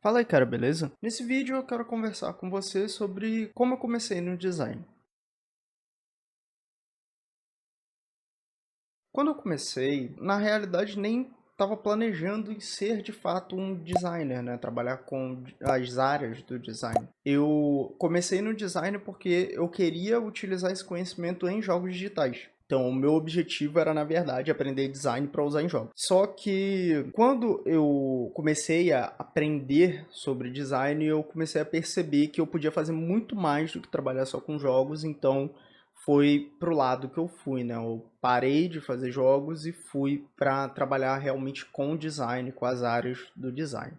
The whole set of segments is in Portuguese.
Fala aí, cara, beleza? Nesse vídeo eu quero conversar com você sobre como eu comecei no design. Quando eu comecei, na realidade nem estava planejando em ser de fato um designer, né? Trabalhar com as áreas do design. Eu comecei no design porque eu queria utilizar esse conhecimento em jogos digitais. Então, o meu objetivo era, na verdade, aprender design para usar em jogos. Só que quando eu comecei a aprender sobre design, eu comecei a perceber que eu podia fazer muito mais do que trabalhar só com jogos. Então, foi pro lado que eu fui, né? Eu parei de fazer jogos e fui para trabalhar realmente com design, com as áreas do design.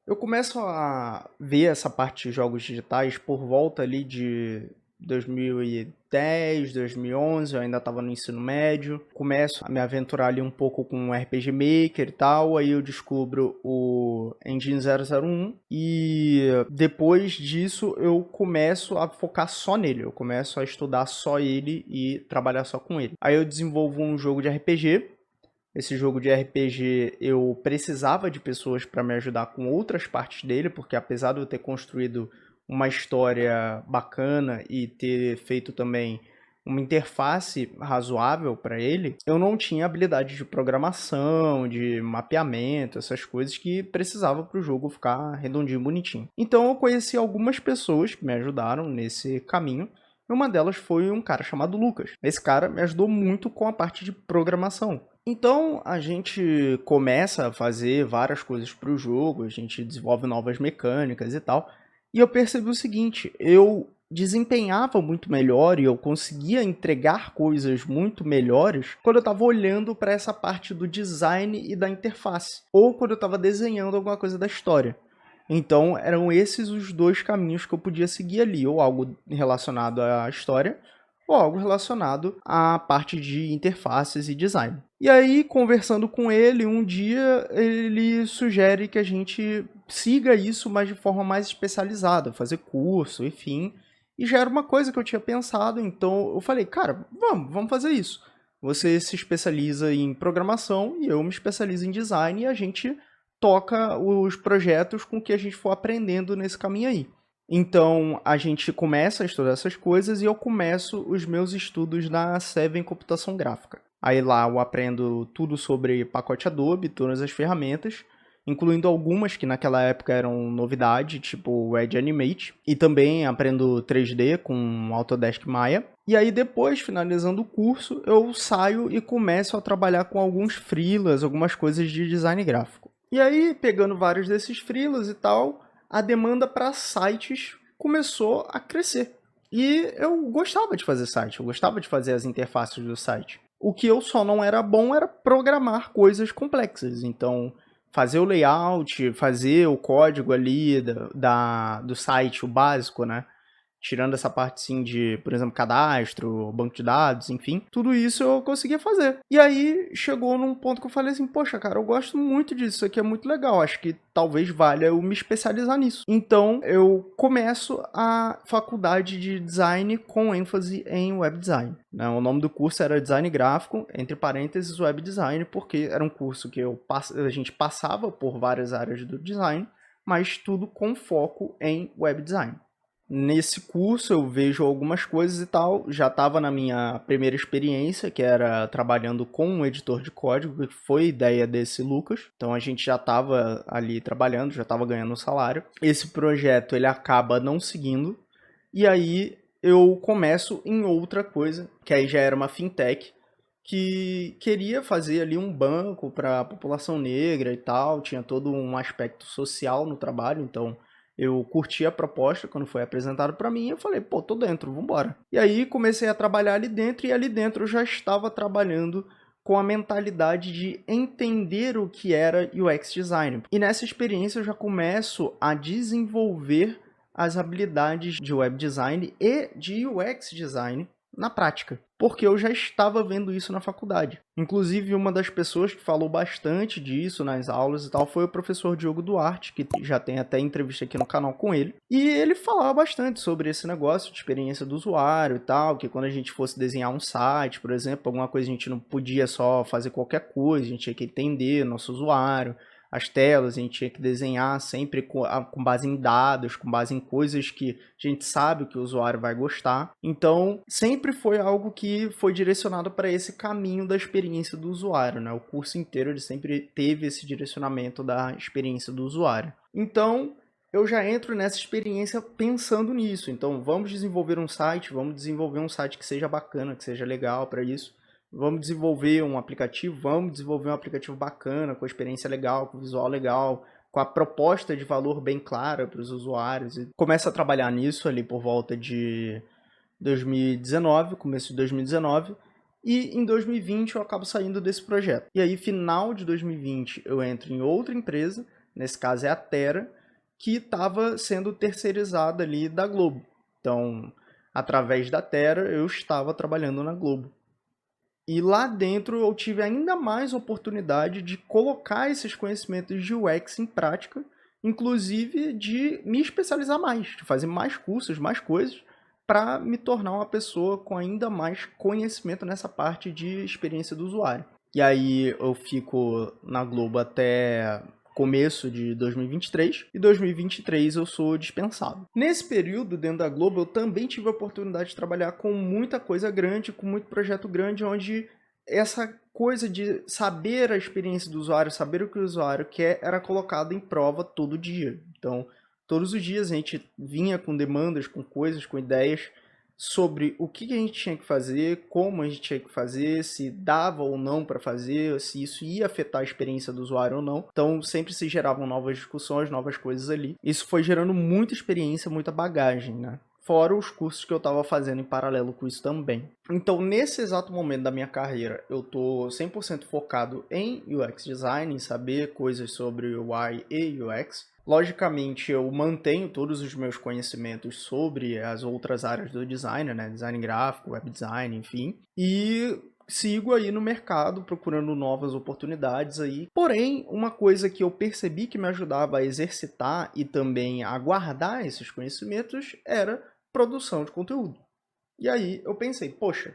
Eu começo a ver essa parte de jogos digitais por volta ali de 2010, 2011, eu ainda estava no ensino médio. Começo a me aventurar ali um pouco com o RPG Maker e tal, aí eu descubro o Engine 001 e depois disso eu começo a focar só nele, eu começo a estudar só ele e trabalhar só com ele. Aí eu desenvolvo um jogo de RPG. Esse jogo de RPG eu precisava de pessoas para me ajudar com outras partes dele, porque apesar de eu ter construído uma história bacana e ter feito também uma interface razoável para ele, eu não tinha habilidade de programação, de mapeamento, essas coisas que precisava para o jogo ficar redondinho, bonitinho. Então eu conheci algumas pessoas que me ajudaram nesse caminho. E uma delas foi um cara chamado Lucas. Esse cara me ajudou muito com a parte de programação. Então a gente começa a fazer várias coisas para o jogo, a gente desenvolve novas mecânicas e tal. E eu percebi o seguinte, eu desempenhava muito melhor e eu conseguia entregar coisas muito melhores quando eu estava olhando para essa parte do design e da interface, ou quando eu estava desenhando alguma coisa da história. Então eram esses os dois caminhos que eu podia seguir ali, ou algo relacionado à história, ou algo relacionado à parte de interfaces e design. E aí, conversando com ele, um dia ele sugere que a gente siga isso, mas de forma mais especializada, fazer curso, enfim. E já era uma coisa que eu tinha pensado, então eu falei, cara, vamos fazer isso. Você se especializa em programação e eu me especializo em design e a gente toca os projetos com que a gente for aprendendo nesse caminho aí. Então, a gente começa a estudar essas coisas e eu começo os meus estudos na Seven Computação Gráfica. Aí lá eu aprendo tudo sobre pacote Adobe, todas as ferramentas, incluindo algumas que naquela época eram novidade, tipo o Edge Animate, e também aprendo 3D com Autodesk Maya. E aí depois, finalizando o curso, eu saio e começo a trabalhar com alguns freelas, algumas coisas de design gráfico. E aí, pegando vários desses freelas e tal, a demanda para sites começou a crescer. E eu gostava de fazer site, eu gostava de fazer as interfaces do site. O que eu só não era bom era programar coisas complexas. Então, fazer o layout, fazer o código ali do site, o básico, né? Tirando essa parte, sim, de, por exemplo, cadastro, banco de dados, enfim. Tudo isso eu conseguia fazer. E aí, chegou num ponto que eu falei assim, poxa, cara, eu gosto muito disso, isso aqui é muito legal. Acho que talvez valha eu me especializar nisso. Então, eu começo a faculdade de design com ênfase em web design, né? O nome do curso era Design Gráfico, entre parênteses, web design, porque era um curso que a gente passava por várias áreas do design, mas tudo com foco em web design. Nesse curso eu vejo algumas coisas e tal, já estava na minha primeira experiência, que era trabalhando com um editor de código, que foi ideia desse Lucas. Então a gente já estava ali trabalhando, já estava ganhando um salário. Esse projeto ele acaba não seguindo, e aí eu começo em outra coisa, que aí já era uma fintech, que queria fazer ali um banco para a população negra e tal, tinha todo um aspecto social no trabalho, então eu curti a proposta quando foi apresentado para mim e eu falei, pô, tô dentro, vambora. E aí comecei a trabalhar ali dentro e ali dentro eu já estava trabalhando com a mentalidade de entender o que era UX design. E nessa experiência eu já começo a desenvolver as habilidades de web design e de UX design na prática, porque eu já estava vendo isso na faculdade. Inclusive, uma das pessoas que falou bastante disso nas aulas e tal foi o professor Diogo Duarte, que já tem até entrevista aqui no canal com ele. E ele falava bastante sobre esse negócio de experiência do usuário e tal, que quando a gente fosse desenhar um site, por exemplo, alguma coisa a gente não podia só fazer qualquer coisa, a gente tinha que entender nosso usuário, as telas, a gente tinha que desenhar sempre com base em dados, com base em coisas que a gente sabe que o usuário vai gostar. Então, sempre foi algo que foi direcionado para esse caminho da experiência do usuário, né? O curso inteiro ele sempre teve esse direcionamento da experiência do usuário. Então, eu já entro nessa experiência pensando nisso. Então, vamos desenvolver um site que seja bacana, que seja legal para isso. Vamos desenvolver um aplicativo bacana, com experiência legal, com visual legal, com a proposta de valor bem clara para os usuários. E começo a trabalhar nisso ali por volta de 2019, começo de 2019, e em 2020 eu acabo saindo desse projeto. E aí, final de 2020, eu entro em outra empresa, nesse caso é a Terra, que estava sendo terceirizada ali da Globo. Então, através da Terra, eu estava trabalhando na Globo. E lá dentro eu tive ainda mais oportunidade de colocar esses conhecimentos de UX em prática, inclusive de me especializar mais, de fazer mais cursos, mais coisas, para me tornar uma pessoa com ainda mais conhecimento nessa parte de experiência do usuário. E aí eu fico na Globo até começo de 2023, e 2023 eu sou dispensado. Nesse período, dentro da Globo, eu também tive a oportunidade de trabalhar com muita coisa grande, com muito projeto grande, onde essa coisa de saber a experiência do usuário, saber o que o usuário quer, era colocado em prova todo dia. Então, todos os dias a gente vinha com demandas, com coisas, com ideias, sobre o que a gente tinha que fazer, como a gente tinha que fazer, se dava ou não para fazer, se isso ia afetar a experiência do usuário ou não. Então sempre se geravam novas discussões, novas coisas ali. Isso foi gerando muita experiência, muita bagagem, né? Fora os cursos que eu estava fazendo em paralelo com isso também. Então, nesse exato momento da minha carreira, eu estou 100% focado em UX Design, em saber coisas sobre UI e UX. Logicamente, eu mantenho todos os meus conhecimentos sobre as outras áreas do design, né? Design gráfico, web design, enfim. E sigo aí no mercado procurando novas oportunidades aí. Porém, uma coisa que eu percebi que me ajudava a exercitar e também a guardar esses conhecimentos era produção de conteúdo. E aí eu pensei, poxa,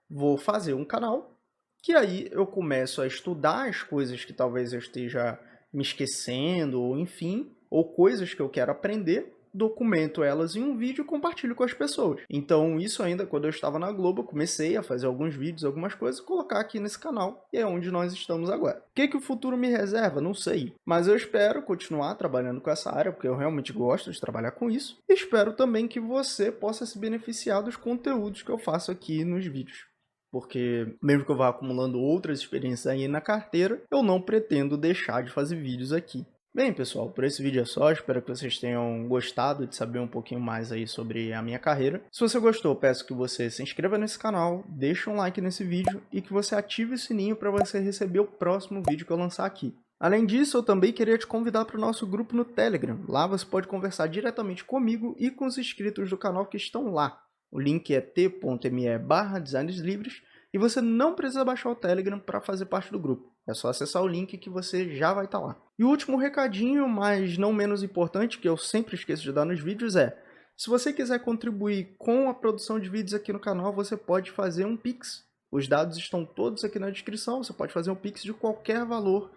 vou fazer um canal que aí eu começo a estudar as coisas que talvez eu esteja me esquecendo, ou enfim, ou coisas que eu quero aprender, documento elas em um vídeo e compartilho com as pessoas. Então isso ainda quando eu estava na Globo, eu comecei a fazer alguns vídeos, algumas coisas, colocar aqui nesse canal, e é onde nós estamos agora. O que o futuro me reserva? Não sei. Mas eu espero continuar trabalhando com essa área, porque eu realmente gosto de trabalhar com isso. E espero também que você possa se beneficiar dos conteúdos que eu faço aqui nos vídeos. Porque mesmo que eu vá acumulando outras experiências aí na carteira, eu não pretendo deixar de fazer vídeos aqui. Bem, pessoal, por esse vídeo é só. Espero que vocês tenham gostado de saber um pouquinho mais aí sobre a minha carreira. Se você gostou, peço que você se inscreva nesse canal, deixe um like nesse vídeo e que você ative o sininho para você receber o próximo vídeo que eu lançar aqui. Além disso, eu também queria te convidar para o nosso grupo no Telegram. Lá você pode conversar diretamente comigo e com os inscritos do canal que estão lá. O link é t.me/designeslivres e você não precisa baixar o Telegram para fazer parte do grupo. É só acessar o link que você já vai estar lá. E o último recadinho, mas não menos importante, que eu sempre esqueço de dar nos vídeos é: se você quiser contribuir com a produção de vídeos aqui no canal, você pode fazer um Pix. Os dados estão todos aqui na descrição, você pode fazer um Pix de qualquer valor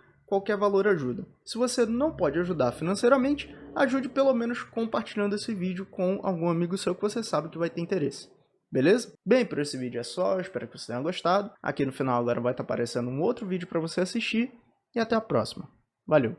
ajuda. Se você não pode ajudar financeiramente, ajude pelo menos compartilhando esse vídeo com algum amigo seu que você sabe que vai ter interesse. Beleza? Bem, por esse vídeo é só, espero que você tenha gostado. Aqui no final agora vai estar aparecendo um outro vídeo para você assistir e até a próxima. Valeu!